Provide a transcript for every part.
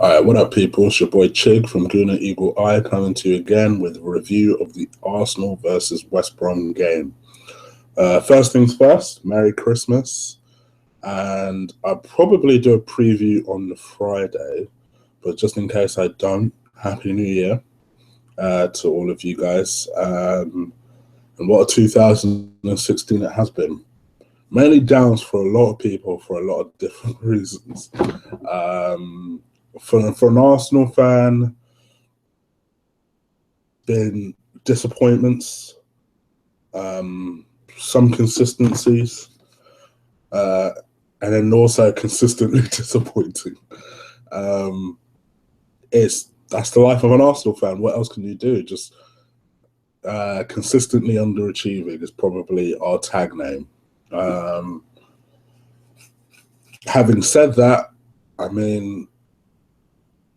All right, what up, people? It's your boy Chig from Gooner Eagle Eye coming to you again with a review of the Arsenal versus West Brom game. First things first, Merry Christmas. And I'll probably do a preview on the Friday, but just in case I don't, Happy New Year to all of you guys. And what a 2016 it has been. Mainly downs for a lot of people for a lot of different reasons. For an Arsenal fan, been disappointments, some consistencies, and then also consistently disappointing. That's the life of an Arsenal fan. What else can you do? Just consistently underachieving is probably our tag name. Having said that, I mean,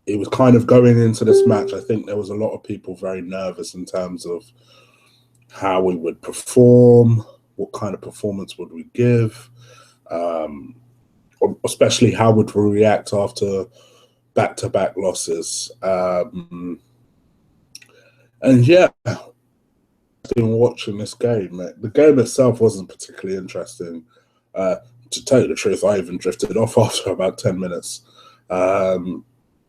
it was kind of going into this match. I think there was a lot of people very nervous in terms of how we would perform, what kind of performance would we give, especially how would we react after back-to-back losses. And yeah, I've been watching this game. The game itself wasn't particularly interesting. To tell you the truth, I even drifted off after about 10 minutes.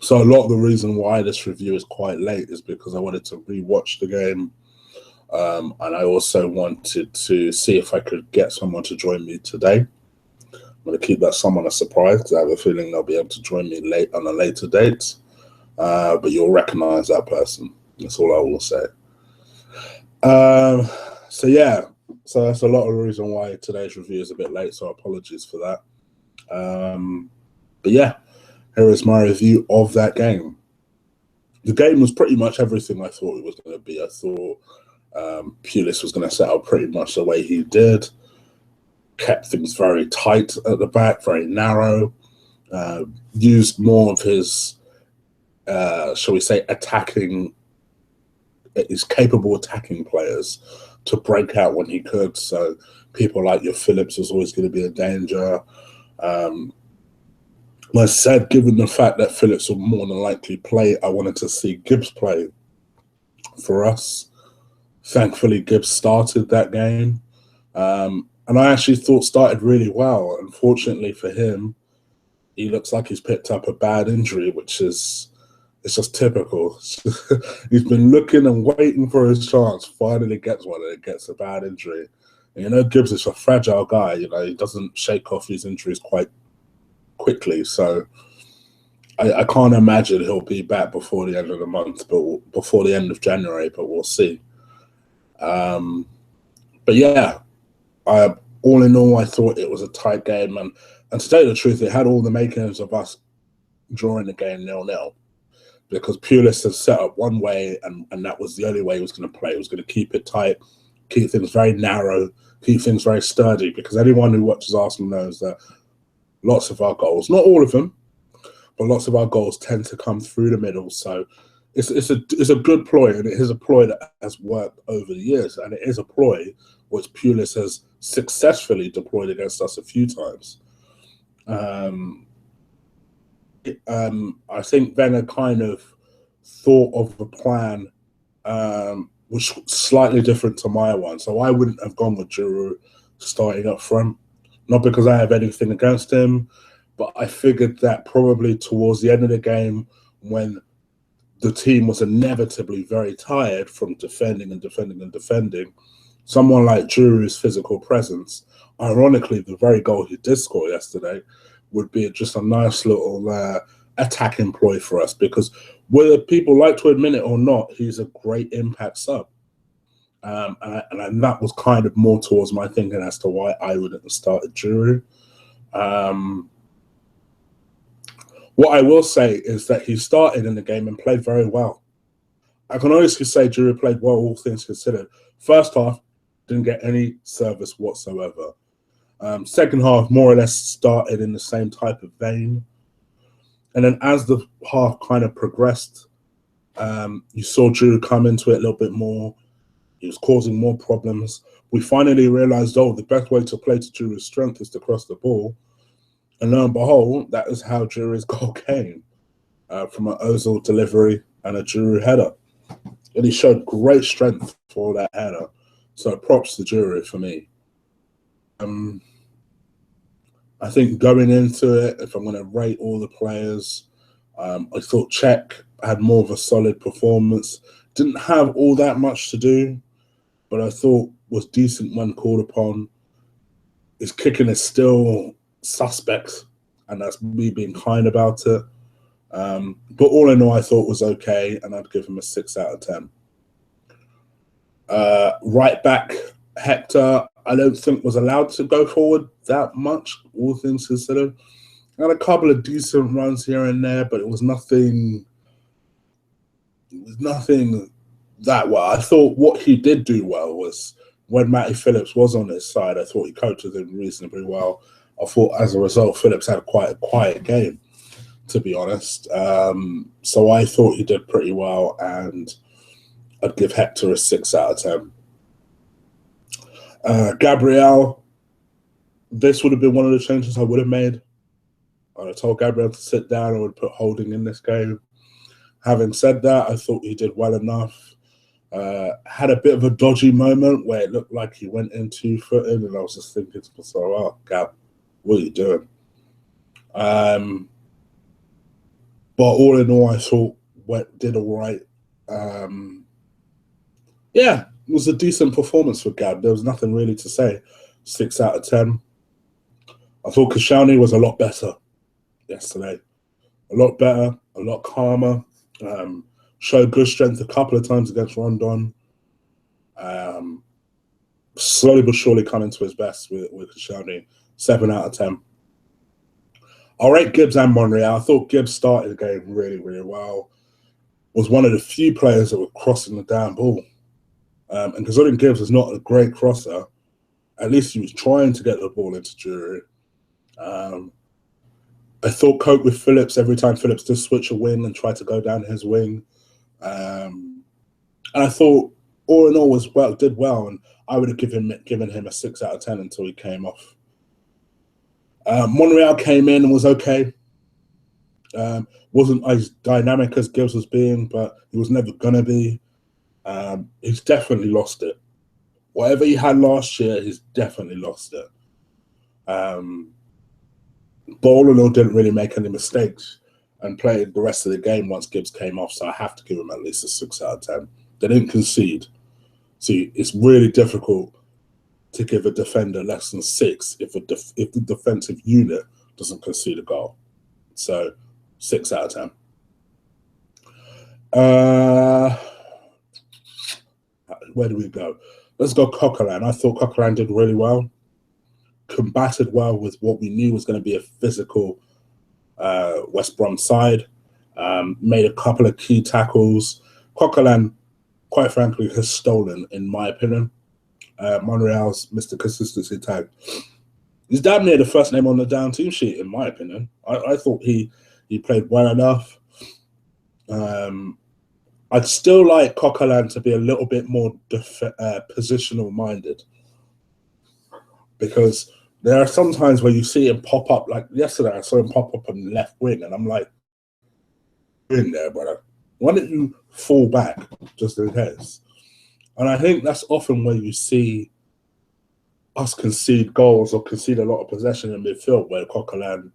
So a lot of the reason why this review is quite late is because I wanted to rewatch the game. And I also wanted to see if I could get someone to join me today. I'm going to keep that someone a surprise because I have a feeling they'll be able to join me late on a later date. But you'll recognize that person. That's all I will say. So yeah, so that's a lot of the reason why today's review is a bit late. So apologies for that. But yeah, here is my review of that game. The game was pretty much everything I thought it was going to be. I thought Pulis was going to set up pretty much the way he did. Kept things very tight at the back, very narrow. Used more of his, shall we say, his capable attacking players to break out when he could. So people like your Phillips was always going to be a danger. Like I said, given the fact that Phillips will more than likely play, I wanted to see Gibbs play for us. Thankfully, Gibbs started that game. And I actually thought started really well. Unfortunately for him, he looks like he's picked up a bad injury, which is it's just typical. He's been looking and waiting for his chance, finally gets one, and it gets a bad injury. And, Gibbs is a fragile guy. He doesn't shake off his injuries quite quickly, so I can't imagine he'll be back before the end of the month, but before the end of January, but we'll see. But yeah, all in all, I thought it was a tight game, and to tell you the truth, it had all the makings of us drawing the game 0-0, because Pulis has set up one way, and that was the only way he was going to play. He was going to keep it tight, keep things very narrow, keep things very sturdy, because anyone who watches Arsenal knows that lots of our goals, not all of them, but lots of our goals tend to come through the middle. So it's a good ploy, and it is a ploy that has worked over the years, and it is a ploy which Pulis has successfully deployed against us a few times. I think Wenger kind of thought of a plan which was slightly different to my one. So I wouldn't have gone with Giroud starting up front. Not because I have anything against him, but I figured that probably towards the end of the game, when the team was inevitably very tired from defending and defending and defending, someone like Giroud's physical presence, ironically, the very goal he did score yesterday, would be just a nice little attack employ for us, because whether people like to admit it or not, he's a great impact sub. And that was kind of more towards my thinking as to why I wouldn't have started Giroud. What I will say is that he started in the game and played very well. I can honestly say Giroud played well, all things considered. First half, didn't get any service whatsoever. Second half, more or less started in the same type of vein. And then as the half kind of progressed, you saw Giroud come into it a little bit more. He was causing more problems. We finally realized, the best way to play to Giroud's strength is to cross the ball. And lo and behold, that is how Giroud's goal came. from an Ozil delivery and a Giroud header. And he showed great strength for that header. So props to Giroud for me. I think going into it, if I'm going to rate all the players, I thought Czech had more of a solid performance. Didn't have all that much to do, but I thought was decent when called upon. His kicking is still suspect, and that's me being kind about it. But all in all, I thought was okay, and I'd give him a 6 out of 10. Right back, Hector, I don't think was allowed to go forward that much, all things considered. Had a couple of decent runs here and there, but it was nothing that well. I thought what he did do well was when Matty Phillips was on his side, I thought he coached him reasonably well. I thought as a result, Phillips had quite a quiet game, to be honest. So I thought he did pretty well, and I'd give Hector a 6 out of 10. Gabriel, this would have been one of the changes I would have made. I told Gabriel to sit down. I would put Holding in this game. Having said that, I thought he did well enough. Had a bit of a dodgy moment where it looked like he went in 2-footed, and I was just thinking to myself, oh, Gab, what are you doing? But all in all, I thought did all right. Yeah, it was a decent performance for Gab. There was nothing really to say. 6 out of 10. I thought Koscielny was a lot better yesterday. A lot better, a lot calmer. Showed good strength a couple of times against Rondon. Slowly but surely coming to his best with Koscielny. 7 out of 10. I'll rate Gibbs and Monreal. I thought Gibbs started the game really, really well. Was one of the few players that were crossing the damn ball. And considering Gibbs is not a great crosser, at least he was trying to get the ball into Giroud. I thought cope with Phillips every time Phillips did switch a wing and try to go down his wing. And I thought all in all did well, and I would have given him a 6 out of 10 until he came off. Monreal came in and was okay. Wasn't as dynamic as Gibbs was being, but he was never gonna be. He's definitely lost it. Whatever he had last year, he's definitely lost it. But all in all, didn't really make any mistakes and played the rest of the game once Gibbs came off, so I have to give him at least a 6 out of 10. They didn't concede. See, it's really difficult to give a defender less than 6 if the defensive unit doesn't concede a goal. So, 6 out of 10. Where do we go? Let's go Coquelin. I thought Coquelin did really well. Combated well with what we knew was going to be a physical West Brom side. Made a couple of key tackles. Coquelin, quite frankly, has stolen, in my opinion, Monreal's Mr. Consistency tag. He's damn near the first name on the down team sheet, in my opinion. I thought he played well enough. I'd still like Coquelin to be a little bit more positional minded, because there are some times where you see him pop up. Like yesterday, I saw him pop up on the left wing, and I'm like, in there, brother. Why don't you fall back just in case? And I think that's often where you see us concede goals or concede a lot of possession in midfield, where Coquelin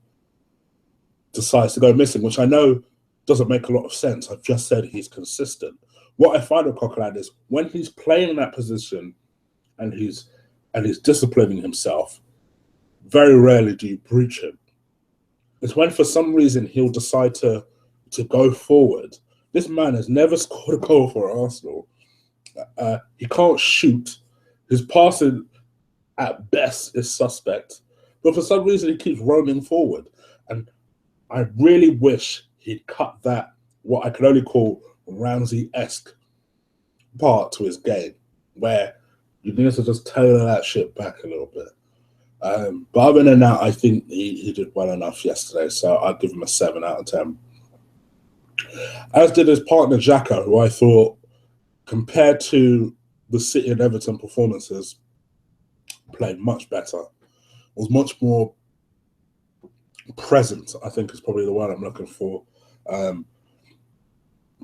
decides to go missing, which I know doesn't make a lot of sense. I've just said he's consistent. What I find with Coquelin is when he's playing in that position and he's disciplining himself, very rarely do you breach him. It's when for some reason he'll decide to go forward. This man has never scored a goal for Arsenal. He can't shoot. His passing at best is suspect. But for some reason he keeps roaming forward. And I really wish he'd cut that, what I can only call Ramsey-esque part to his game, where you need to just tailor that shit back a little bit. But other than that, I think he did well enough yesterday, so I'd give him a 7 out of 10. As did his partner Xhaka, who I thought, compared to the City and Everton performances, played much better, was much more present, I think is probably the word I'm looking for.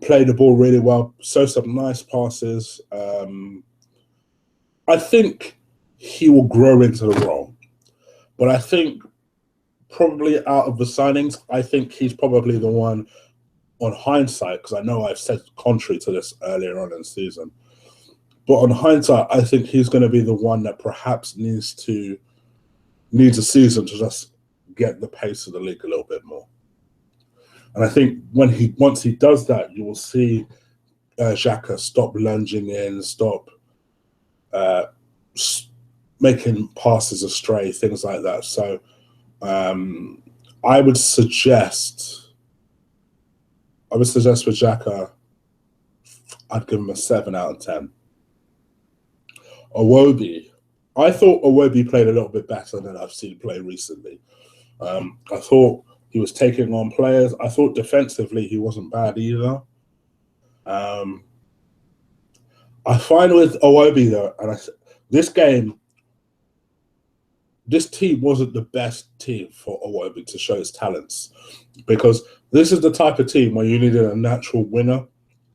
played the ball really well, so some nice passes. I think he will grow into the role, but I think probably out of the signings, I think he's probably the one on hindsight, because I know I've said contrary to this earlier on in the season, but on hindsight, I think he's going to be the one that perhaps needs a season to just get the pace of the league a little bit more. And I think once he does that, you will see Xhaka stop lunging in, stop making passes astray, things like that. So I would suggest for Xhaka, I'd give him a 7 out of 10. Iwobi, I thought Iwobi played a little bit better than I've seen play recently. I thought he was taking on players. I thought defensively he wasn't bad either. I find with Iwobi though, and this team wasn't the best team for Iwobi to show his talents, because this is the type of team where you needed a natural winner,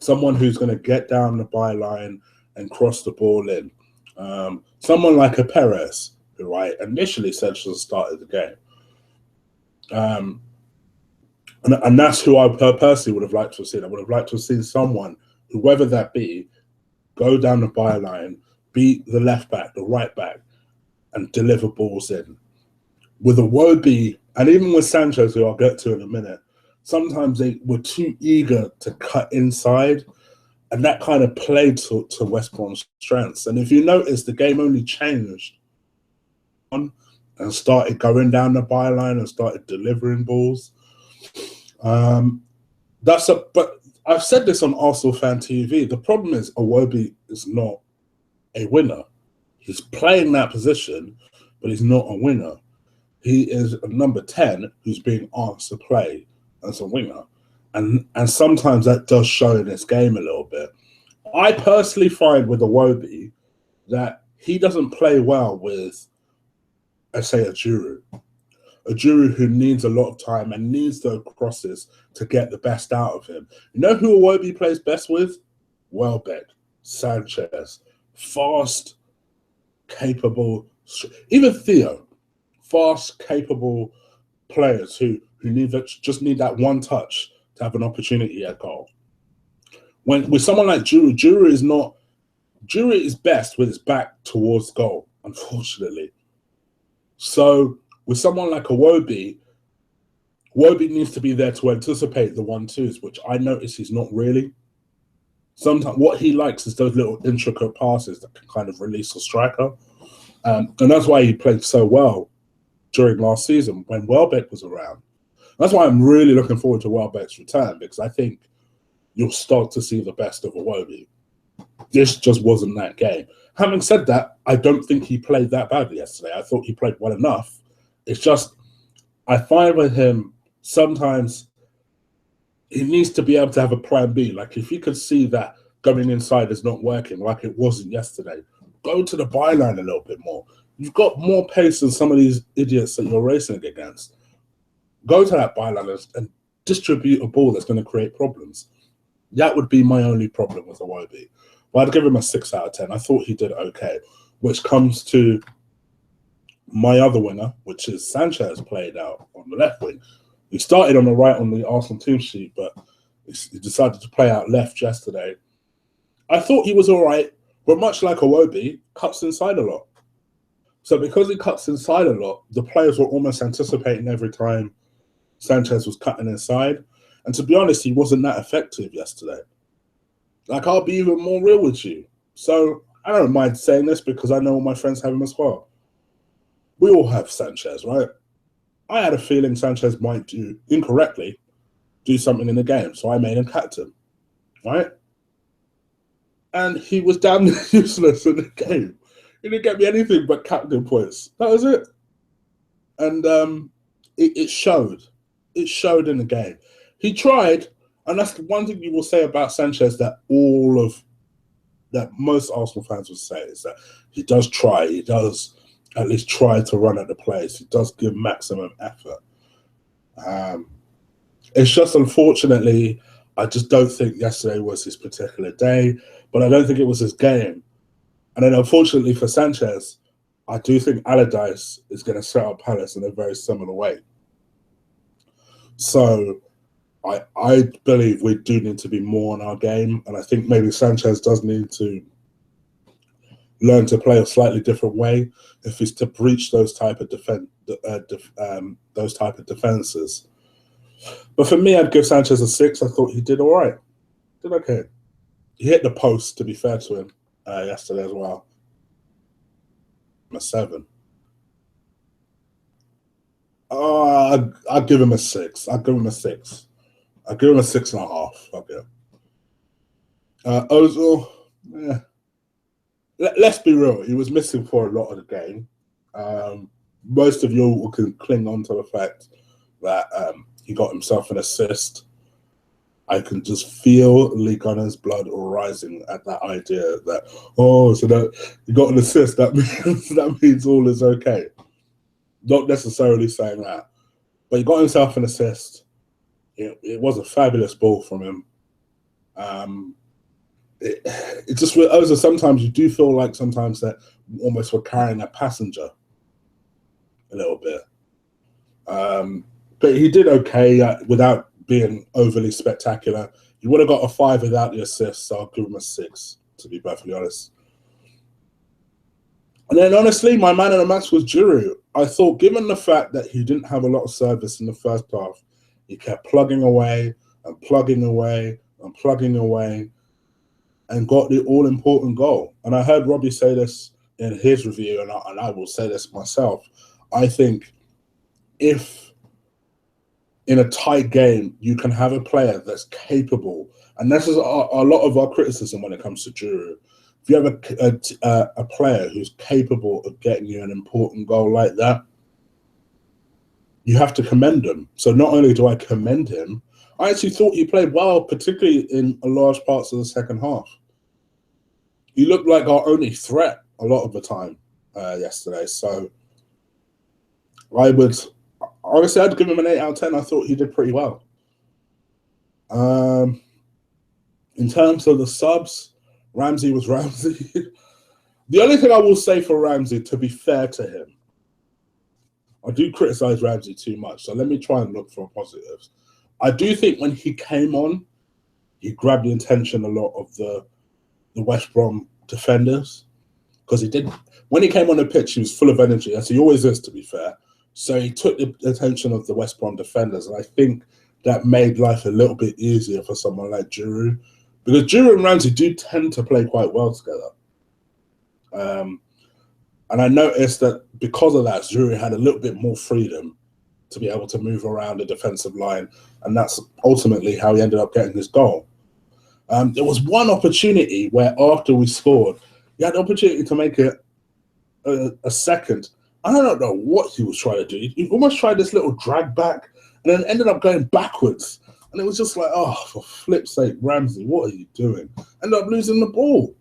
someone who's going to get down the byline and cross the ball in. Someone like a Perez, who I initially said should have started the game. And that's who I personally would have liked to have seen. I would have liked to have seen someone, whoever that be, go down the byline, beat the left back, the right back, and deliver balls in. With Iwobi, and even with Sanchez, who I'll get to in a minute, sometimes they were too eager to cut inside, and that kind of played to West Brom's strengths. And if you notice, the game only changed and started going down the byline and started delivering balls. But I've said this on Arsenal Fan TV. The problem is Iwobi is not a winner. He's playing that position, but he's not a winner. He is a number 10 who's being asked to play as a winger. And sometimes that does show in his game a little bit. I personally find with Iwobi that he doesn't play well with, I say, a Giroud who needs a lot of time and needs the crosses to get the best out of him. You know who Iwobi plays best with? Welbeck, Sanchez, fast, capable, even Theo, fast, capable players who just need that one touch to have an opportunity at goal. When with someone like Giroud is best with his back towards goal, unfortunately. So with someone like Iwobi needs to be there to anticipate the 1-2s, which I notice he's not really. Sometimes what he likes is those little intricate passes that can kind of release a striker. And that's why he played so well during last season when Welbeck was around. That's why I'm really looking forward to Welbeck's return, because I think you'll start to see the best of Iwobi. This just wasn't that game. Having said that, I don't think he played that badly yesterday. I thought he played well enough. It's just, I find with him, sometimes he needs to be able to have a plan B. Like if you could see that going inside is not working like it wasn't yesterday, go to the byline a little bit more. You've got more pace than some of these idiots that you're racing against. Go to that byline and distribute a ball that's going to create problems. That would be my only problem with Iwobi. But I'd give him a 6 out of 10. I thought he did okay, which comes to my other winner, which is Sanchez played out on the left wing. He started on the right on the Arsenal team sheet, but he decided to play out left yesterday. I thought he was all right, but much like Iwobi, cuts inside a lot. So because he cuts inside a lot, the players were almost anticipating every time Sanchez was cutting inside. And to be honest, he wasn't that effective yesterday. Like, I'll be even more real with you. So I don't mind saying this because I know all my friends have him as well. We all have Sanchez, right? I had a feeling Sanchez might do something in the game, so I made him captain, right? And he was damn useless in the game. He didn't get me anything but captain points. That was it. And it showed. It showed in the game. He tried, and that's the one thing you will say about Sanchez that most Arsenal fans will say is that he does try. He does at least try to run at the players. He does give maximum effort. It's just, unfortunately, I just don't think yesterday was his particular day, but I don't think it was his game. And then unfortunately for Sanchez, I do think Allardyce is going to set up Palace in a very similar way. So I believe we do need to be more on our game, and I think maybe Sanchez does need to learn to play a slightly different way if he's to breach those type of defenses. But for me, I'd give Sanchez a 6. I thought he did all right. Did okay. He hit the post, to be fair to him, yesterday as well. A 7. I'd give him a 6. I'd give him a 6. I'd give him a 6.5. Okay. Ozil, let's be real. He was missing for a lot of the game. Most of you can cling on to the fact that he got himself an assist. I can just feel Lee Gunner's blood rising at that idea that, so that he got an assist, that means all is okay. Not necessarily saying that, but he got himself an assist. It was a fabulous ball from him. It just also sometimes you do feel like sometimes that almost we're carrying a passenger a little bit. But he did okay without being overly spectacular. He would have got a 5 without the assist, so I'll give him a 6, to be perfectly honest. And then, honestly, my man of the match was Giroud. I thought, given the fact that he didn't have a lot of service in the first half, he kept plugging away and plugging away and plugging away and got the all-important goal. And I heard Robbie say this in his review, and I will say this myself. I think if in a tight game, you can have a player that's capable, and this is a lot of our criticism when it comes to Giroud. If you have a player who's capable of getting you an important goal like that, you have to commend him. So not only do I commend him, I actually thought he played well, particularly in large parts of the second half. He looked like our only threat a lot of the time yesterday. So honestly, I'd give him an 8 out of 10. I thought he did pretty well. In terms of the subs, Ramsey was Ramsey. The only thing I will say for Ramsey, to be fair to him, I do criticize Ramsey too much, so let me try and look for positives. I do think when he came on, he grabbed the attention a lot of the West Brom defenders, because he did. When he came on the pitch, he was full of energy, as he always is, to be fair. So he took the attention of the West Brom defenders, and I think that made life a little bit easier for someone like Giroud, because Giroud and Ramsey do tend to play quite well together. And I noticed that because of that, Giroud had a little bit more freedom to be able to move around the defensive line, and that's ultimately how he ended up getting his goal. There was one opportunity where after we scored, he had the opportunity to make it a second. I don't know what he was trying to do. He almost tried this little drag back and then ended up going backwards. And it was just like, oh, for flip's sake, Ramsey, what are you doing? Ended up losing the ball.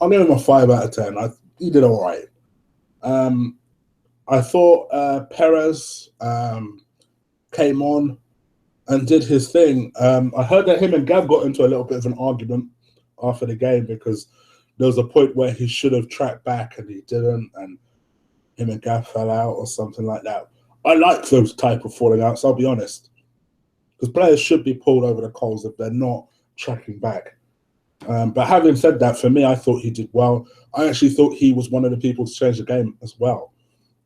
I'll give him a 5 out of 10. He did all right. I thought Perez came on and did his thing. I heard that him and Gav got into a little bit of an argument after the game because there was a point where he should have tracked back and he didn't, and him and Gav fell out or something like that. I like those type of falling outs, I'll be honest, because players should be pulled over the coals if they're not tracking back. But having said that, for me, I thought he did well. I actually thought he was one of the people to change the game as well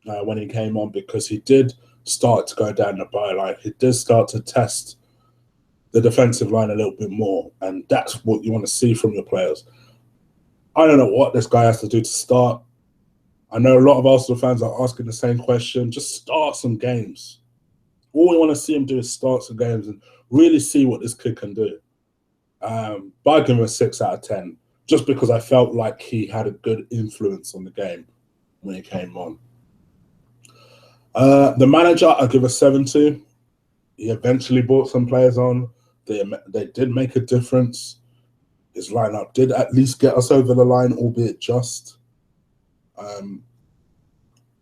when he came on, because he did start to go down the byline. He did start to test the defensive line a little bit more, and that's what you want to see from your players. I don't know what this guy has to do to start. I know a lot of Arsenal fans are asking the same question. Just start some games. All we want to see him do is start some games and really see what this kid can do. But I give him a 6 out of 10, just because I felt like he had a good influence on the game when he came on. The manager, I give a 7 to. He eventually brought some players on. They did make a difference. His lineup did at least get us over the line, albeit just.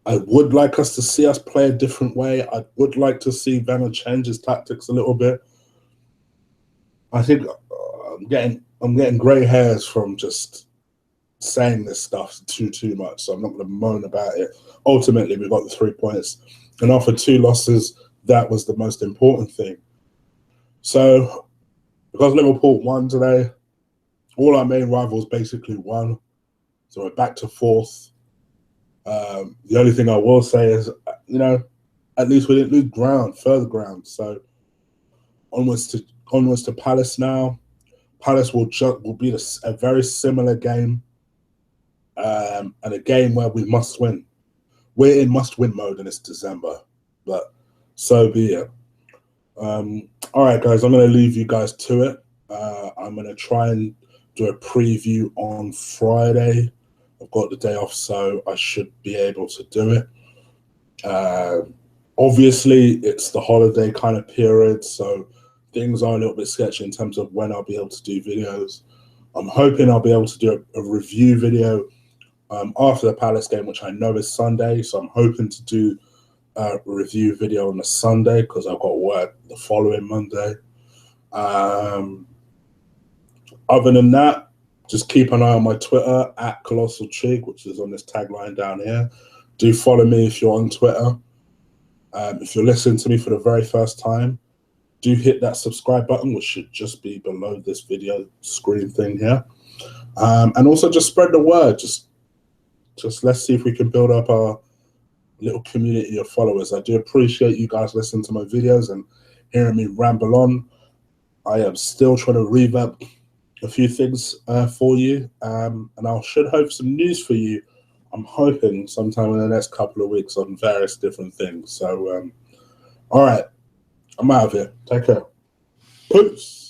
I would like us to see us play a different way. I would like to see Werner change his tactics a little bit. I think I'm getting grey hairs from just saying this stuff too much. So I'm not going to moan about it. Ultimately, we got the 3 points, and after 2 losses, that was the most important thing. So because Liverpool won today, all our main rivals basically won. So we're back to 4th. The only thing I will say is, at least we didn't lose further ground. So onwards to Palace now. Palace will be a very similar game, and a game where we must win. We're in must-win mode, and it's December, but so be it. All right, guys, I'm going to leave you guys to it. I'm going to try and do a preview on Friday. I've got the day off, so I should be able to do it. Obviously, it's the holiday kind of period, so things are a little bit sketchy in terms of when I'll be able to do videos. I'm hoping I'll be able to do a review video after the Palace game, which I know is Sunday, so I'm hoping to do a review video on a Sunday because I've got work the following Monday. Other than that, just keep an eye on my Twitter at Colossal Chig, which is on this tagline down here. Do follow me if you're on Twitter. If you're listening to me for the very first time, do hit that subscribe button, which should just be below this video screen thing here. And also just spread the word. Just let's see if we can build up our little community of followers. I do appreciate you guys listening to my videos and hearing me ramble on. I am still trying to revamp a few things for you, and I should have some news for you. I'm hoping sometime in the next couple of weeks on various different things. So, all right, I'm out of here. Take care. Peace.